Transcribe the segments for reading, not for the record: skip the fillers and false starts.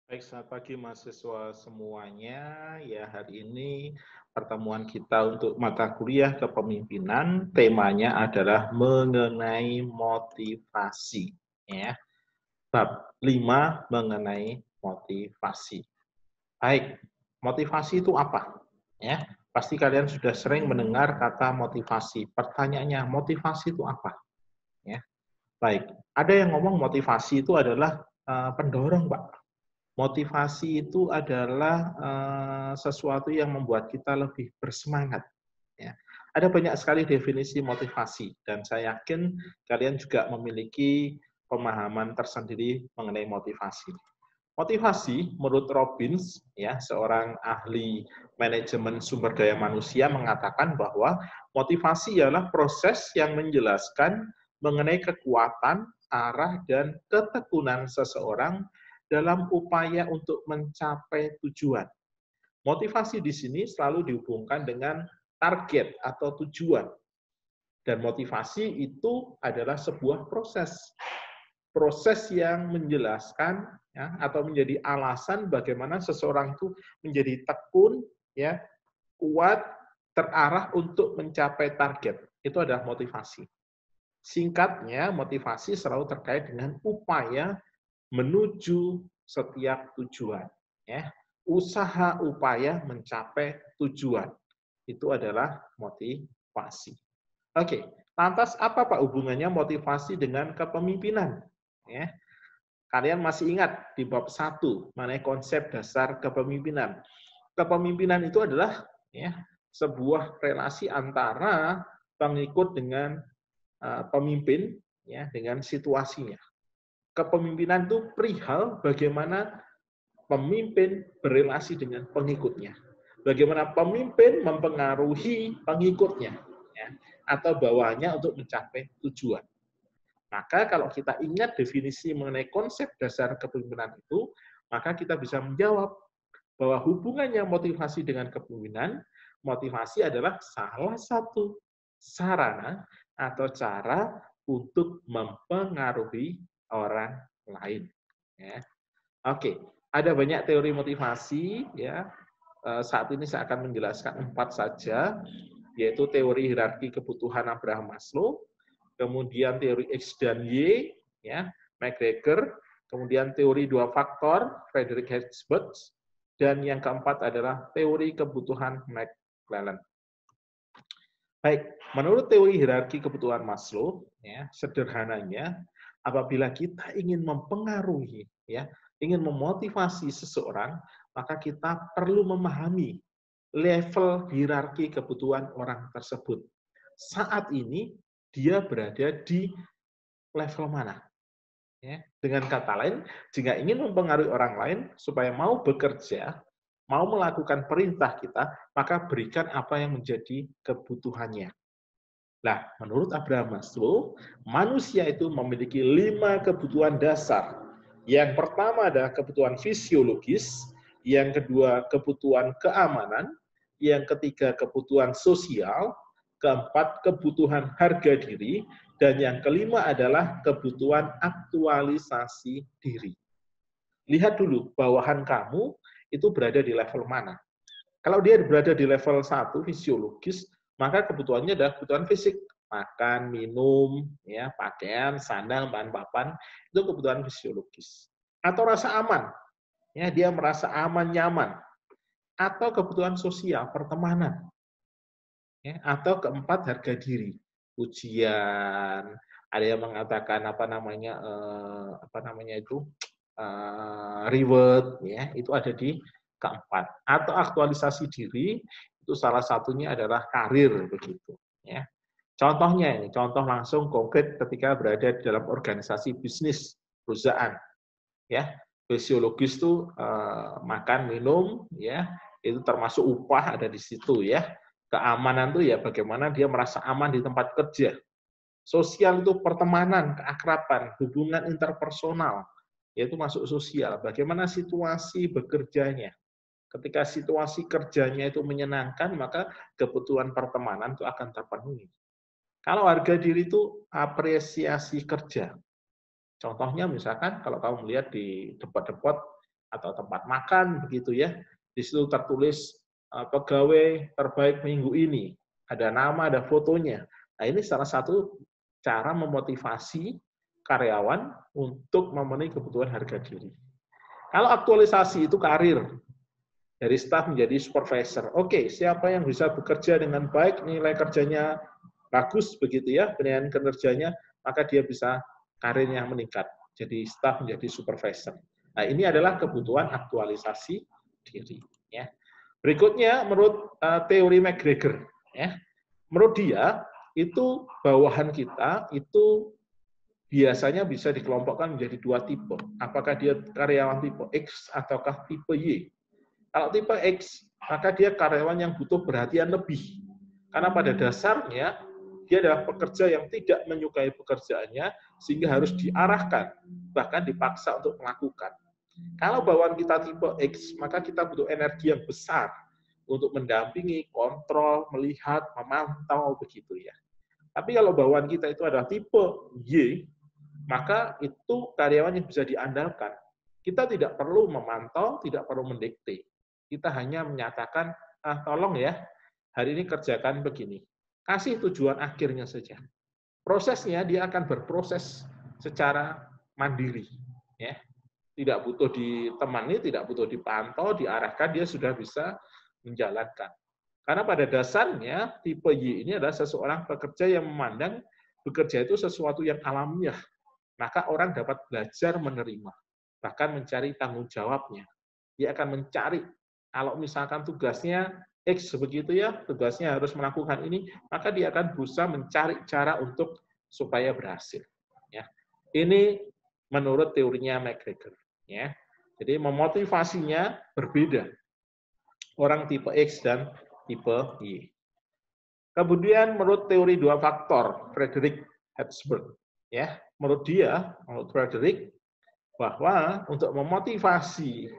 Baik, selamat pagi mahasiswa semuanya. Ya, hari ini pertemuan kita untuk mata kuliah kepemimpinan, temanya adalah mengenai motivasi. Ya, bab 5 mengenai motivasi. Baik, motivasi itu apa? Ya, pasti kalian sudah sering mendengar kata motivasi. Pertanyaannya, motivasi itu apa? Ya, baik. Ada yang ngomong motivasi itu adalah pendorong, Pak. Motivasi itu adalah sesuatu yang membuat kita lebih bersemangat. Ya. Ada banyak sekali definisi motivasi, dan saya yakin kalian juga memiliki pemahaman tersendiri mengenai motivasi. Motivasi, menurut Robbins, ya, seorang ahli manajemen sumber daya manusia, mengatakan bahwa motivasi ialah proses yang menjelaskan mengenai kekuatan, arah, dan ketekunan seseorang dalam upaya untuk mencapai tujuan. Motivasi di sini selalu dihubungkan dengan target atau tujuan. Dan motivasi itu adalah sebuah proses. Proses yang menjelaskan ya, atau menjadi alasan bagaimana seseorang itu menjadi tekun, ya, kuat, terarah untuk mencapai target. Itu adalah motivasi. Singkatnya, motivasi selalu terkait dengan upaya menuju setiap tujuan, ya. Usaha upaya mencapai tujuan. Itu adalah motivasi. Oke, lantas apa Pak hubungannya motivasi dengan kepemimpinan? Ya. Kalian masih ingat di bab 1 mengenai konsep dasar kepemimpinan. Kepemimpinan itu adalah ya, sebuah relasi antara pengikut dengan pemimpin, ya, dengan situasinya. Kepemimpinan itu perihal bagaimana pemimpin berrelasi dengan pengikutnya. Bagaimana pemimpin mempengaruhi pengikutnya, ya, atau bawahannya untuk mencapai tujuan. Maka kalau kita ingat definisi mengenai konsep dasar kepemimpinan itu, maka kita bisa menjawab bahwa hubungannya motivasi dengan kepemimpinan, motivasi adalah salah satu sarana atau cara untuk mempengaruhi orang lain. Ya. Oke, ada banyak teori motivasi. Ya. Saat ini saya akan menjelaskan 4 saja, yaitu teori hierarki kebutuhan Abraham Maslow, kemudian teori X dan Y, ya, McGregor, kemudian teori 2 faktor, Frederick Herzberg, dan yang keempat adalah teori kebutuhan McClelland. Baik, menurut teori hierarki kebutuhan Maslow, ya, sederhananya, apabila kita ingin mempengaruhi, ya, ingin memotivasi seseorang, maka kita perlu memahami level hierarki kebutuhan orang tersebut. Saat ini dia berada di level mana? Ya, dengan kata lain, jika ingin mempengaruhi orang lain supaya mau bekerja, mau melakukan perintah kita, maka berikan apa yang menjadi kebutuhannya. Nah, menurut Abraham Maslow, manusia itu memiliki 5 kebutuhan dasar. Yang pertama adalah kebutuhan fisiologis, yang kedua kebutuhan keamanan, yang ketiga kebutuhan sosial, keempat kebutuhan harga diri, dan yang kelima adalah kebutuhan aktualisasi diri. Lihat dulu bawahan kamu itu berada di level mana. Kalau dia berada di level 1 fisiologis, maka kebutuhannya adalah kebutuhan fisik, makan, minum, ya, pakaian, sandal, bahan papan, itu kebutuhan fisiologis. Atau rasa aman, ya, dia merasa aman, nyaman. Atau kebutuhan sosial, pertemanan. Ya, atau keempat harga diri, ujian, ada yang mengatakan reward, ya, itu ada di keempat. Atau aktualisasi diri, itu salah satunya adalah karir, begitu, ya. Contohnya ini, contoh langsung konkret ketika berada di dalam organisasi bisnis perusahaan, ya. Fisiologis itu makan, minum, ya, itu termasuk upah ada di situ, ya. Keamanan itu ya bagaimana dia merasa aman di tempat kerja. Sosial itu pertemanan, keakraban, hubungan interpersonal, yaitu masuk sosial. Bagaimana situasi bekerjanya. Ketika situasi kerjanya itu menyenangkan, maka kebutuhan pertemanan itu akan terpenuhi. Kalau harga diri itu apresiasi kerja. Contohnya misalkan kalau kamu melihat di depot-depot atau tempat makan begitu ya, di situ tertulis pegawai terbaik minggu ini, ada nama, ada fotonya. Nah, ini salah satu cara memotivasi karyawan untuk memenuhi kebutuhan harga diri. Kalau aktualisasi itu karir, dari staf menjadi supervisor. Oke, siapa yang bisa bekerja dengan baik, nilai kerjanya bagus begitu ya, penilaian kinerjanya, maka dia bisa karirnya meningkat. Jadi staf menjadi supervisor. Nah, ini adalah kebutuhan aktualisasi diri. Ya. Berikutnya, menurut teori McGregor, ya, menurut dia itu bawahan kita itu biasanya bisa dikelompokkan menjadi dua tipe. Apakah dia karyawan tipe X ataukah tipe Y? Kalau tipe X, maka dia karyawan yang butuh perhatian lebih. Karena pada dasarnya, dia adalah pekerja yang tidak menyukai pekerjaannya, sehingga harus diarahkan, bahkan dipaksa untuk melakukan. Kalau bawaan kita tipe X, maka kita butuh energi yang besar untuk mendampingi, kontrol, melihat, memantau, begitu ya. Tapi kalau bawaan kita itu adalah tipe Y, maka itu karyawan yang bisa diandalkan. Kita tidak perlu memantau, tidak perlu mendikte. Kita hanya menyatakan, tolong ya, hari ini kerjakan begini. Kasih tujuan akhirnya saja. Prosesnya dia akan berproses secara mandiri. Ya. Tidak butuh ditemani, tidak butuh dipantau, diarahkan, dia sudah bisa menjalankan. Karena pada dasarnya, tipe Y ini adalah seseorang pekerja yang memandang bekerja itu sesuatu yang alamiah. Maka orang dapat belajar menerima, bahkan mencari tanggung jawabnya. Dia akan mencari, kalau misalkan tugasnya X begitu ya, tugasnya harus melakukan ini, maka dia akan berusaha mencari cara untuk supaya berhasil. Ya. Ini menurut teorinya McGregor. Ya. Jadi memotivasinya berbeda. Orang tipe X dan tipe Y. Kemudian menurut teori dua faktor, Frederick Herzberg. Ya, menurut Frederick, bahwa untuk memotivasi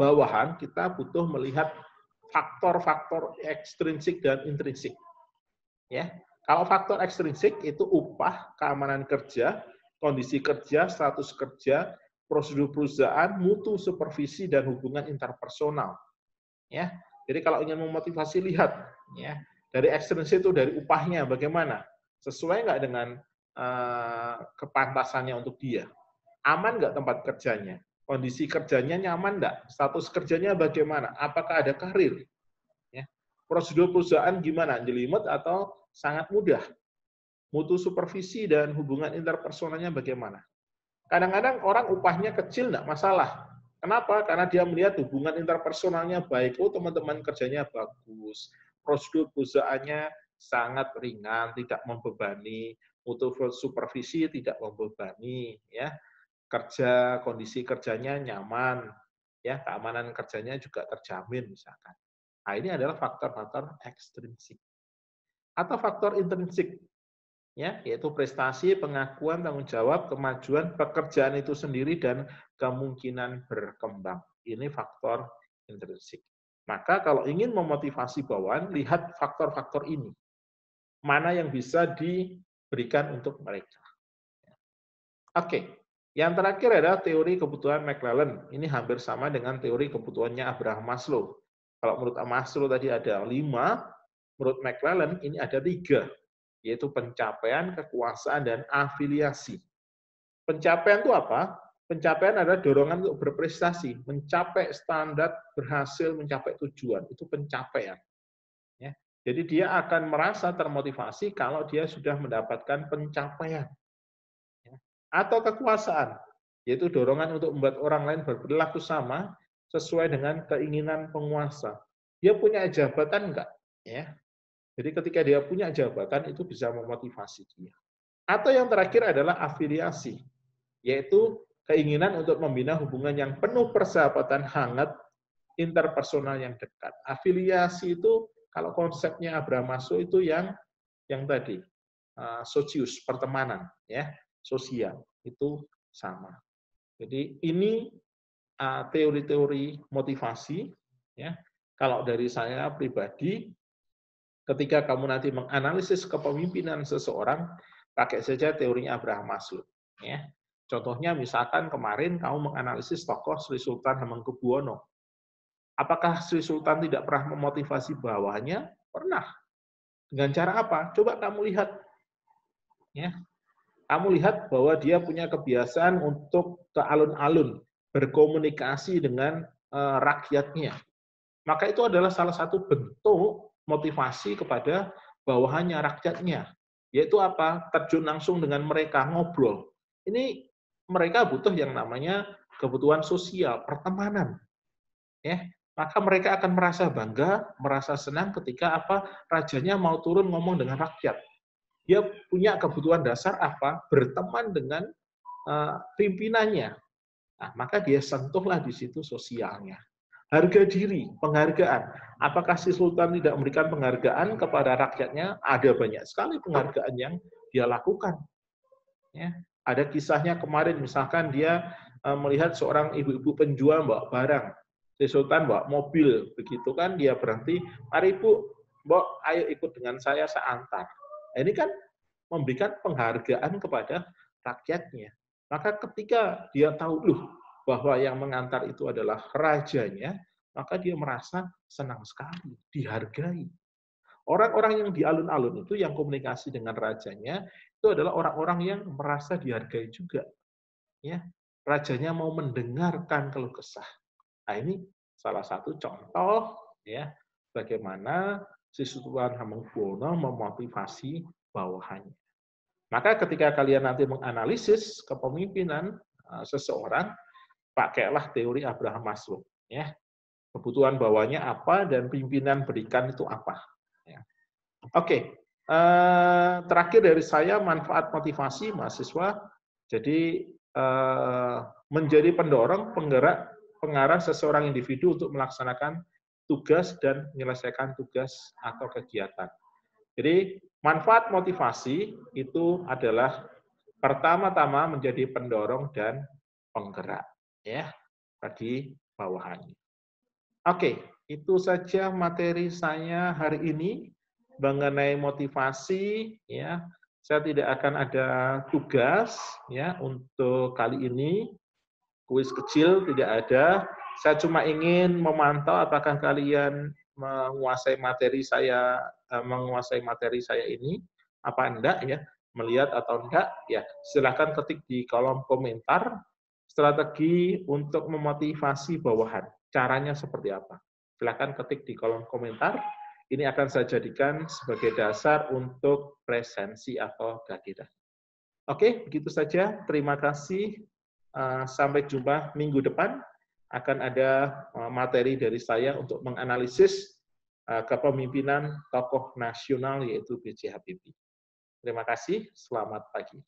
bawahan kita butuh melihat faktor-faktor ekstrinsik dan intrinsik. Ya, kalau faktor ekstrinsik itu upah, keamanan kerja, kondisi kerja, status kerja, prosedur perusahaan, mutu, supervisi, dan hubungan interpersonal. Ya, jadi kalau ingin memotivasi lihat, ya dari ekstrinsik itu dari upahnya bagaimana, sesuai nggak dengan kepantasannya untuk dia. Aman nggak tempat kerjanya? Kondisi kerjanya nyaman nggak? Status kerjanya bagaimana? Apakah ada karir? Ya. Prosedur perusahaan gimana? Jelimet atau sangat mudah? Mutu supervisi dan hubungan interpersonalnya bagaimana? Kadang-kadang orang upahnya kecil nggak masalah. Kenapa? Karena dia melihat hubungan interpersonalnya baik. Oh, teman-teman kerjanya bagus. Prosedur perusahaannya sangat ringan, tidak membebani. Mutu supervisi tidak membebani. Ya. Kerja, kondisi kerjanya nyaman, ya keamanan kerjanya juga terjamin misalkan. Nah, ini adalah faktor-faktor ekstrinsik. Atau faktor intrinsik, ya, yaitu prestasi, pengakuan, tanggung jawab, kemajuan pekerjaan itu sendiri dan kemungkinan berkembang. Ini faktor intrinsik. Maka kalau ingin memotivasi bawahan, lihat faktor-faktor ini. Mana yang bisa diberikan untuk mereka. Oke. Yang terakhir adalah teori kebutuhan McClelland. Ini hampir sama dengan teori kebutuhannya Abraham Maslow. Kalau menurut Maslow tadi ada 5, menurut McClelland ini ada 3, yaitu pencapaian, kekuasaan, dan afiliasi. Pencapaian itu apa? Pencapaian adalah dorongan untuk berprestasi, mencapai standar, berhasil mencapai tujuan. Itu pencapaian. Ya. Jadi dia akan merasa termotivasi kalau dia sudah mendapatkan pencapaian. Atau kekuasaan, yaitu dorongan untuk membuat orang lain berperilaku sama sesuai dengan keinginan penguasa. Dia punya jabatan enggak? Ya. Jadi ketika dia punya jabatan itu bisa memotivasi dia. Atau yang terakhir adalah afiliasi, yaitu keinginan untuk membina hubungan yang penuh persahabatan hangat, interpersonal yang dekat. Afiliasi itu kalau konsepnya Abraham Maslow itu yang tadi socius, pertemanan, ya. Sosial itu sama. Jadi ini teori-teori motivasi Ya, kalau dari saya pribadi, ketika kamu nanti menganalisis kepemimpinan seseorang, pakai saja teorinya Abraham Maslow. Ya, contohnya misalkan kemarin kamu menganalisis tokoh Sri Sultan Hamengkubuwono. Apakah Sri Sultan tidak pernah memotivasi bawahannya? Pernah. Dengan cara apa? Coba kamu lihat. Ya, kamu lihat bahwa dia punya kebiasaan untuk ke alun-alun, berkomunikasi dengan rakyatnya. Maka itu adalah salah satu bentuk motivasi kepada bawahannya, rakyatnya. Yaitu apa? Terjun langsung dengan mereka, ngobrol. Ini mereka butuh yang namanya kebutuhan sosial, pertemanan. Ya, maka mereka akan merasa bangga, merasa senang ketika apa? Rajanya mau turun ngomong dengan rakyat. Dia punya kebutuhan dasar apa? Berteman dengan pimpinannya. Nah, maka dia sentuhlah di situ sosialnya. Harga diri, penghargaan. Apakah si Sultan tidak memberikan penghargaan kepada rakyatnya? Ada banyak sekali penghargaan yang dia lakukan. Ya, ada kisahnya kemarin, misalkan dia melihat seorang ibu-ibu penjual bawa barang. Si Sultan bawa mobil, begitu kan dia berhenti. Mari Bu, Mbok, ayo ikut dengan saya antar. Nah, ini kan memberikan penghargaan kepada rakyatnya. Maka ketika dia tahu, bahwa yang mengantar itu adalah rajanya, maka dia merasa senang sekali, dihargai. Orang-orang yang di alun-alun itu yang komunikasi dengan rajanya, itu adalah orang-orang yang merasa dihargai juga. Ya, rajanya mau mendengarkan keluh kesah. Nah, ini salah satu contoh ya bagaimana si Sultan Hamengkubuwono memotivasi bawahannya. Maka ketika kalian nanti menganalisis kepemimpinan seseorang, pakailah teori Abraham Maslow. Ya, kebutuhan bawahnya apa dan pimpinan berikan itu apa. Ya. Oke, terakhir dari saya manfaat motivasi mahasiswa. Jadi menjadi pendorong, penggerak, pengarah seseorang individu untuk melaksanakan tugas dan menyelesaikan tugas atau kegiatan. Jadi manfaat motivasi itu adalah pertama-tama menjadi pendorong dan penggerak ya bagi bawahannya. Oke, itu saja materi saya hari ini mengenai motivasi ya. Saya tidak akan ada tugas ya untuk kali ini. Kuis kecil tidak ada. Saya cuma ingin memantau apakah kalian menguasai materi saya ini apa enggak ya, melihat atau enggak ya. Silakan ketik di kolom komentar strategi untuk memotivasi bawahan. Caranya seperti apa? Silakan ketik di kolom komentar. Ini akan saya jadikan sebagai dasar untuk presensi atau gadiran. Oke, begitu saja. Terima kasih. Sampai jumpa minggu depan. Akan ada materi dari saya untuk menganalisis kepemimpinan tokoh nasional yaitu B.J. Habibie. Terima kasih. Selamat pagi.